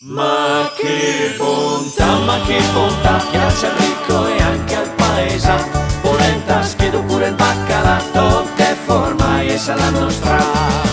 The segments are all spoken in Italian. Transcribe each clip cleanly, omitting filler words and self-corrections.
Ma che bontà, piace al ricco e anche al paesa. Polenta, schiedo pure il baccalà, che forma e sa la nostra.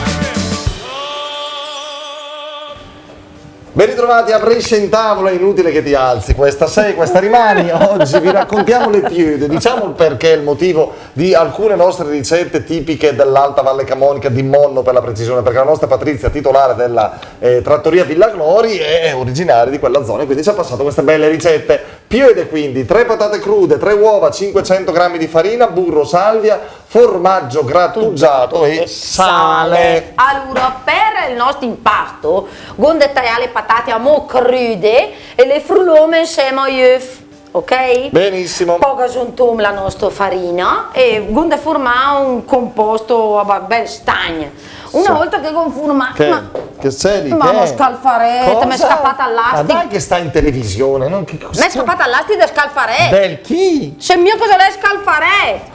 Ben ritrovati a Brescia in tavola, è inutile che ti alzi, questa sei, questa rimani. Oggi vi raccontiamo le piude, diciamo il perché, il motivo di alcune nostre ricette tipiche dell'Alta Valle Camonica, di Monno per la precisione, perché la nostra Patrizia, titolare della trattoria Villa Glori, è originaria di quella zona e quindi ci ha passato queste belle ricette. Piude quindi, 3 patate crude, 3 uova, 500 g di farina, burro, salvia, formaggio grattugiato e sale. Allora, per il nostro impasto, gonde tagliare le patate a mo' crude e le frulliamo insieme a œuf, ok? Benissimo. Poi aggiungiamo la nostra farina e gonde formare un composto ben stagno. Una volta che conforma, Che sei lì? ma uno scalfaretto, mi è scappata Ma all'asti. dai che sta in televisione, non che cosa? Mi è scappata all'asti del scalfaretto. Del chi? Se mio cosa è scalfaretto?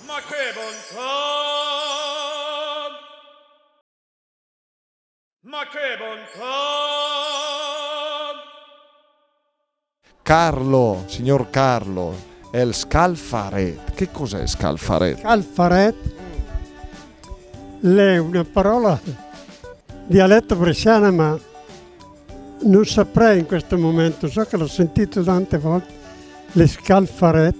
Ma che bontà! Ma che bontà! Carlo, signor Carlo, è il scalfaret. Che cos'è scalfaret? Scalfaret è una parola dialetto bresciana, ma non saprei in questo momento. So che l'ho sentito tante volte, le scalfaret.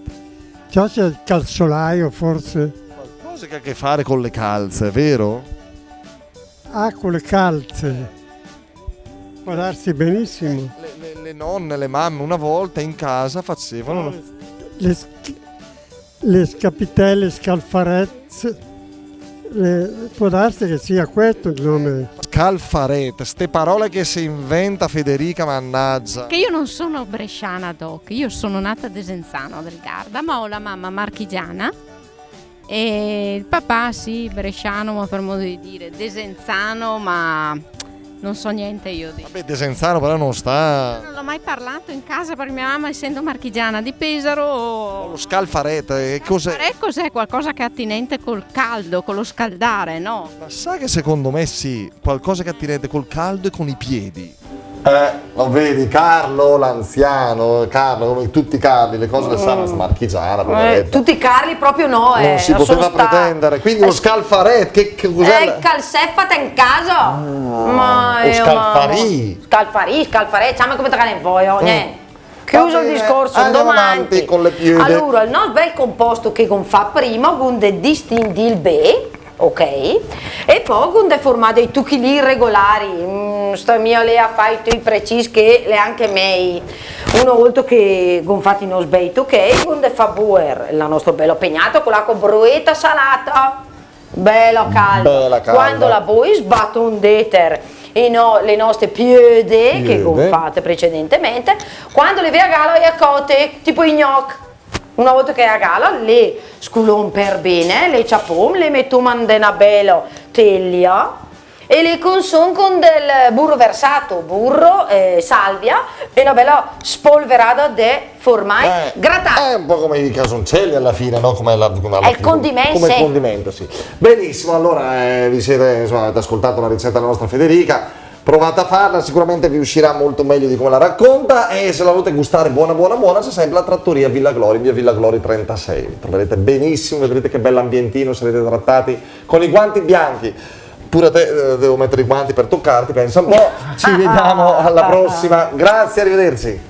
Già c'è il calzolaio forse. Qualcosa che ha a che fare con le calze, vero? Ah, con le calze. Può darsi benissimo. Le nonne, le mamme una volta in casa facevano Le scapitelle, scalfarezze. Può darsi che sia questo il nome. scalfaret, ste parole che si inventa Federica, mannaggia. Che io non sono bresciana, Doc, io sono nata a Desenzano del Garda, ma ho la mamma marchigiana e il papà sì, bresciano, ma per modo di dire, desenzano, ma non so niente io di... Vabbè, Desenzano però non sta... Non l'ho mai parlato in casa per mia mamma, essendo marchigiana di Pesaro. Lo scalfaret, cos'è? Cos'è? Qualcosa che è attinente col caldo, con lo scaldare, no? Ma sai che secondo me sì, qualcosa che attinente col caldo e con i piedi. Lo vedi, Carlo l'anziano, Carlo come tutti i Carli, le cose le sanno, sta marchigiana, poveretto. Tutti i Carli proprio no, Non si poteva pretendere, quindi lo scalfaret, che cos'è? Calzeffata in casa. O scalfarì. Scalfarì, ciamo come te ne voglio, niente. Chiuso il discorso, andiamo domani. avanti con le piude. Allora, il nostro bel composto che fa prima, gunde distinti il B, ok? E poi gunde formare dei tucchi irregolari. Sto mio lei ha fatto i precisi che le anche mei. Una volta che gonfati non sbaglio, ok? Gunde fa buer, il nostro bello pegnato con l'acqua bruetta salata. Bella calda. Quando la voi sbatto un deter le nostre piude che gonfate precedentemente, quando le ve a gala e a cote, tipo i gnocchi. Una volta che è a gala, le sculon per bene, le ciapom, le mettiamo in una bella teglia e le consum con del burro versato, burro, salvia e una bella spolverata di formai grattato. È un po' come i casoncelli alla fine, no? Come è il condimento. Come il condimento, sì. Benissimo, allora vi siete, insomma, avete ascoltato una ricetta della nostra Federica. Provate a farla, sicuramente vi uscirà molto meglio di come la racconta e se la volete gustare buona c'è sempre la trattoria Villa Glori, via Villa Glori 36. Vi troverete benissimo, vedrete che bell'ambientino, sarete trattati con i guanti bianchi. Pure a te devo mettere i guanti per toccarti, pensa un po'. Ci vediamo alla prossima. Grazie, arrivederci.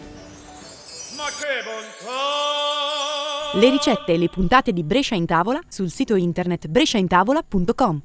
Ma che bontà! Le ricette e le puntate di Brescia in Tavola sul sito internet bresciaintavola.com.